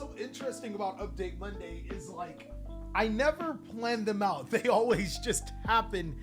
so interesting about Update Monday is like, I never plan them out. They always just happen.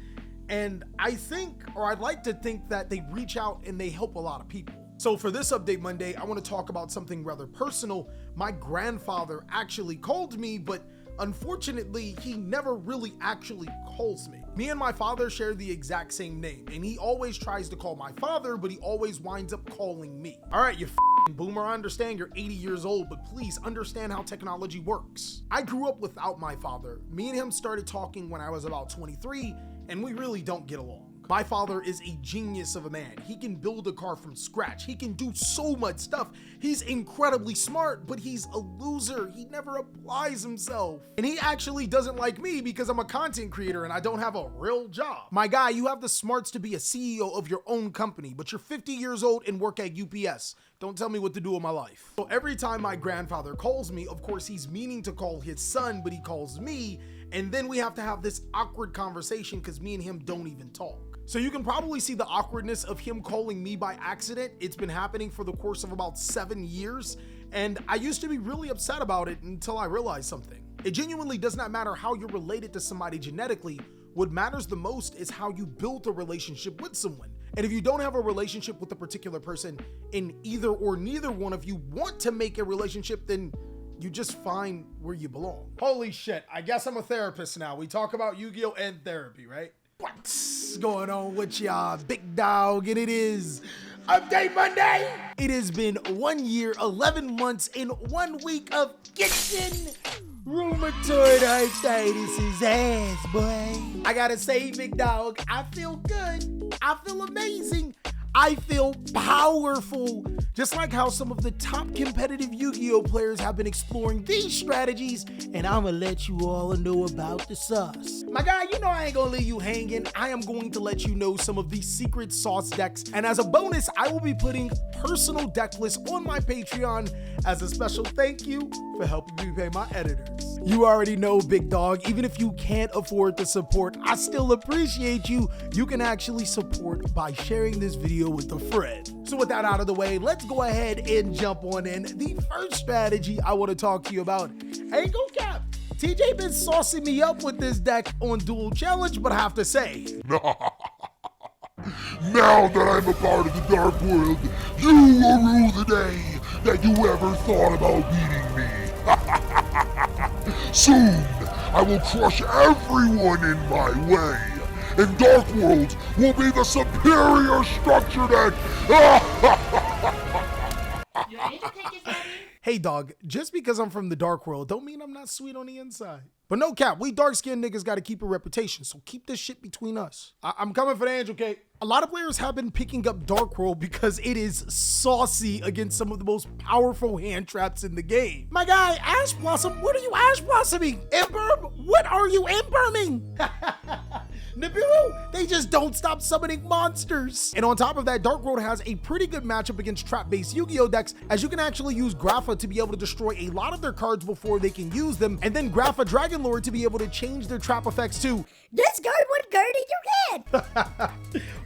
And I think, or I'd like to think that they reach out and they help a lot of people. So for this Update Monday, I want to talk about something rather personal. My grandfather actually called me, but unfortunately, he never really actually calls me. Me and my father share the exact same name, and he always tries to call my father, but he always winds up calling me. All right, you boomer, I understand you're 80 years old, but please understand how technology works. I grew up without my father. Me and him started talking when I was about 23, and we really don't get along. My father is a genius of a man. He can build a car from scratch. He can do so much stuff. He's incredibly smart, but he's a loser. He never applies himself. And he actually doesn't like me because I'm a content creator and I don't have a real job. My guy, you have the smarts to be a CEO of your own company, but you're 50 years old and work at UPS. Don't tell me what to do with my life. So every time my grandfather calls me, of course he's meaning to call his son, but he calls me, and then we have to have this awkward conversation because me and him don't even talk. So you can probably see the awkwardness of him calling me by accident. It's been happening for the course of about 7 years, and I used to be really upset about it until I realized something. It genuinely does not matter how you're related to somebody genetically. What matters the most is how you build a relationship with someone. And if you don't have a relationship with a particular person and either or neither one of you want to make a relationship, then you just find where you belong. Holy shit, I guess I'm a therapist now. We talk about Yu-Gi-Oh and therapy, right? What's going on with y'all, big dog? And it is Update Monday. It has been 1 year, 11 months, and 1 week of kitchen rheumatoid arthritis' ass, boy. I gotta say, big dog, I feel good. I feel amazing. I feel powerful, just like how some of the top competitive Yu-Gi-Oh players have been exploring these strategies, and I'ma let you all know about the sauce. My guy, you know I ain't gonna leave you hanging. I am going to let you know some of these secret sauce decks, and as a bonus, I will be putting personal deck lists on my Patreon as a special thank you for helping me pay my editors. You already know, big dog, even if you can't afford to support, I still appreciate you. You can actually support by sharing this video with a friend. So with that out of the way, let's go ahead and jump on in. The first strategy I want to talk to you about, ain't gon' cap. TJ been saucing me up with this deck on Duel Challenge, but I have to say, now that I'm a part of the Dark World, you will rue the day that you ever thought about beating me. Soon, I will crush everyone in my way, and Dark World will be the superior structure deck. Hey dog, just because I'm from the Dark World don't mean I'm not sweet on the inside. But no cap, we dark-skinned niggas gotta keep a reputation, so keep this shit between us. I'm coming for the angel cake. A lot of players have been picking up Dark World because it is saucy against some of the most powerful hand traps in the game. My guy, Ash Blossom, what are you Ash Blossoming? Imperm? What are you imperming? Nibiru, they just don't stop summoning monsters. And on top of that, Dark World has a pretty good matchup against trap-based Yu-Gi-Oh decks, as you can actually use Grapha to be able to destroy a lot of their cards before they can use them, and then Grapha Dragon Lord to be able to change their trap effects to discard one card in your hand.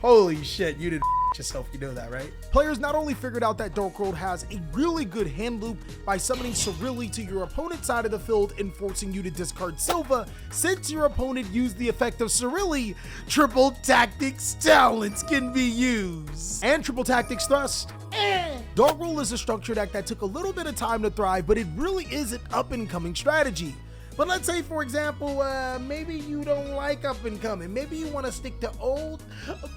Holy shit, you did yourself, you know that, right? Players not only figured out that Dark World has a really good hand loop by summoning Cerilli to your opponent's side of the field and forcing you to discard Silva, since your opponent used the effect of Cerilli, Triple Tactics Talents can be used. And Triple Tactics Thrust. Dark World is a structure deck that took a little bit of time to thrive, but it really is an up-and-coming strategy. But let's say, for example, maybe you don't like up and coming. Maybe you want to stick to old,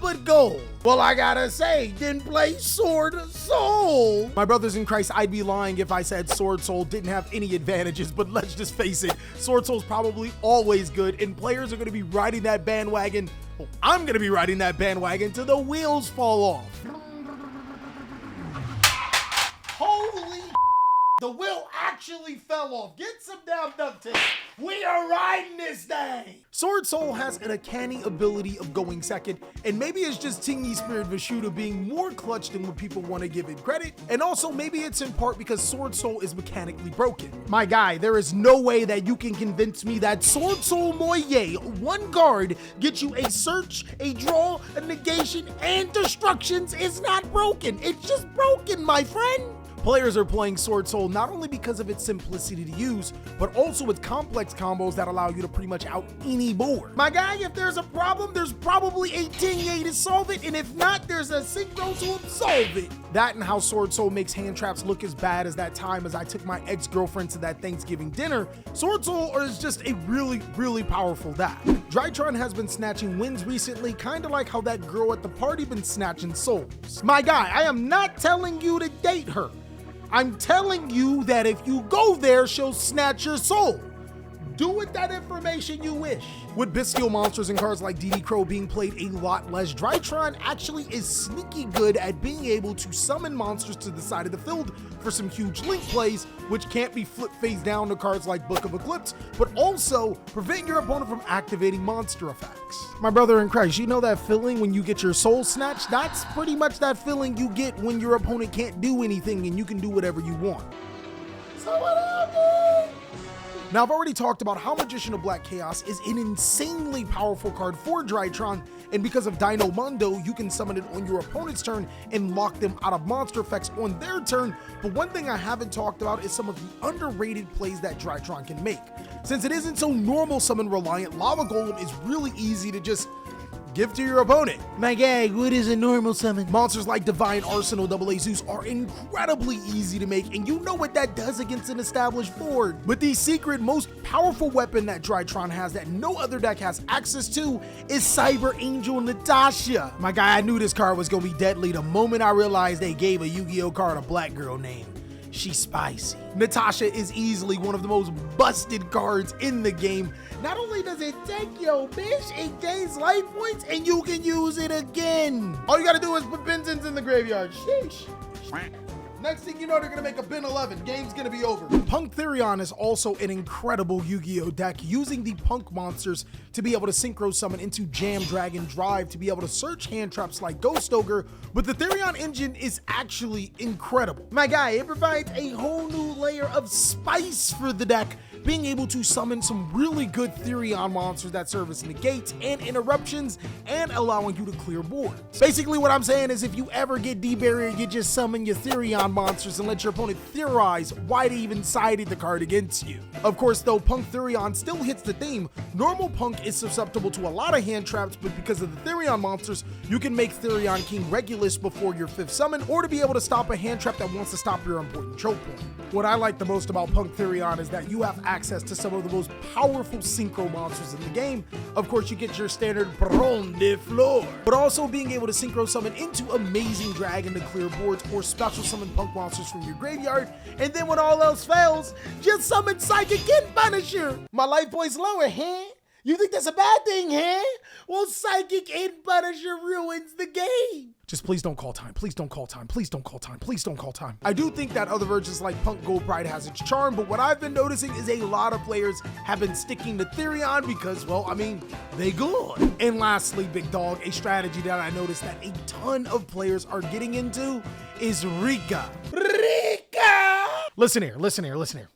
but gold. Well, I gotta say, then play Sword Soul. My brothers in Christ, I'd be lying if I said Sword Soul didn't have any advantages, but let's just face it, Sword Soul's probably always good, and players are gonna be riding that bandwagon. Well, I'm gonna be riding that bandwagon till the wheels fall off. Holy, the wheel actually fell off. Get some damn duct. We are riding this thing. Sword Soul has an uncanny ability of going second, and maybe it's just Tingy Spirit Vishuda being more clutch than what people want to give it credit, and also maybe it's in part because Sword Soul is mechanically broken. My guy, there is no way that you can convince me that Sword Soul Moye, one card, gets you a search, a draw, a negation, and destructions is not broken. It's just broken, my friend. Players are playing Sword Soul not only because of its simplicity to use, but also its complex combos that allow you to pretty much out any board. My guy, if there's a problem, there's probably a Tenye to solve it, and if not, there's a Synchro to solve it. That and how Sword Soul makes hand traps look as bad as that time as I took my ex-girlfriend to that Thanksgiving dinner. Sword Soul is just a really powerful deck. Drytron has been snatching wins recently, kinda like how that girl at the party been snatching souls. My guy, I am not telling you to date her. I'm telling you that if you go there, she'll snatch your soul. Do with that information you wish. With bestial monsters and cards like DD Crow being played a lot less, Drytron actually is sneaky good at being able to summon monsters to the side of the field for some huge link plays, which can't be flipped face down to cards like Book of Eclipse, but also prevent your opponent from activating monster effects. My brother in Christ, you know that feeling when you get your soul snatched? That's pretty much that feeling you get when your opponent can't do anything and you can do whatever you want. So what happened? Now, I've already talked about how Magician of Black Chaos is an insanely powerful card for Drytron, and because of Dino Mundo, you can summon it on your opponent's turn and lock them out of monster effects on their turn. But one thing I haven't talked about is some of the underrated plays that Drytron can make. Since it isn't so normal summon reliant, Lava Golem is really easy to just give to your opponent. My guy, what is a normal summon? Monsters like Divine Arsenal AA Zeus are incredibly easy to make, and you know what that does against an established board. But the secret, most powerful weapon that Drytron has that no other deck has access to is Cyber Angel Natasha. My guy, I knew this card was gonna be deadly the moment I realized they gave a Yu-Gi-Oh card a black girl name. She's spicy. Natasha is easily one of the most busted cards in the game. Not only does it take your bitch, it gains life points and you can use it again. All you gotta do is put Benzins in the graveyard. Sheesh. Next thing you know, they're gonna make a bin 11. Game's gonna be over. P.U.N.K Therion is also an incredible Yu-Gi-Oh deck, using the P.U.N.K monsters to be able to synchro summon into Jam Dragon Drive to be able to search hand traps like Ghost Ogre, but the Therion engine is actually incredible. My guy, it provides a whole new layer of spice for the deck, being able to summon some really good Therion monsters that serve as negates and interruptions and allowing you to clear boards. Basically what I'm saying is if you ever get D-Barrier, you just summon your Therion monsters and let your opponent theorize why they even sided the card against you. Of course though, P.U.N.K Therion still hits the theme. Normal P.U.N.K is susceptible to a lot of hand traps, but because of the Therion monsters, you can make Therion King Regulus before your 5th summon, or to be able to stop a hand trap that wants to stop your important choke point. What I like the most about P.U.N.K Therion is that you have access to some of the most powerful synchro monsters in the game. Of course, you get your standard Bron de Flor, but also being able to synchro summon into Amazing Dragon to clear boards, or special summon P.U.N.K monsters from your graveyard, and then when all else fails, just summon Psychic and Punisher. My life points lower, huh? You think that's a bad thing, huh? Well, Psychic and Punisher ruins the game. Just please don't call time. Please don't call time. Please don't call time. Please don't call time. I do think that other versions like P.U.N.K Gold Pride has its charm, but what I've been noticing is a lot of players have been sticking to Therion because, well, I mean, they good. And lastly, big dog, a strategy that I noticed that a ton of players are getting into is Rika. Rika! Listen here, listen here, listen here.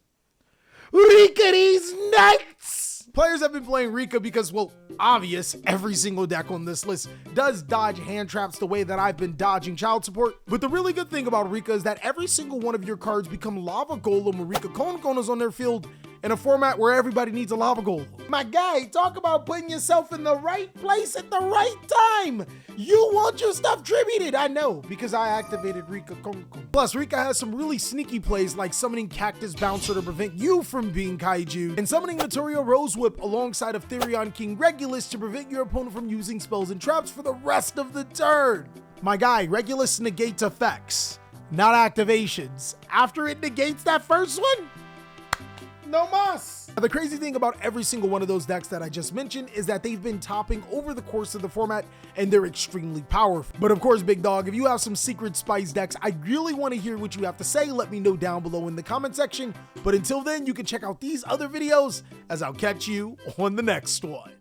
Rika these nuts! Players have been playing Rika because, well, obvious, every single deck on this list does dodge hand traps the way that I've been dodging child support. But the really good thing about Rika is that every single one of your cards become Lava Golem when Rika Konokonos on their field in a format where everybody needs a Lava Golem. My guy, talk about putting yourself in the right place at the right time. You want your stuff tributed, I know, because I activated Rika Konko. Plus, Rika has some really sneaky plays like summoning Cactus Bouncer to prevent you from being Kaiju, and summoning Notorio Rose Whip alongside of Therion King Regulus to prevent your opponent from using spells and traps for the rest of the turn. My guy, Regulus negates effects, not activations. After it negates that first one, no mas. The crazy thing about every single one of those decks that I just mentioned is that they've been topping over the course of the format and they're extremely powerful. But of course, big dog, if you have some secret spice decks, I really want to hear what you have to say. Let me know down below in the comment section. But until then, you can check out these other videos as I'll catch you on the next one.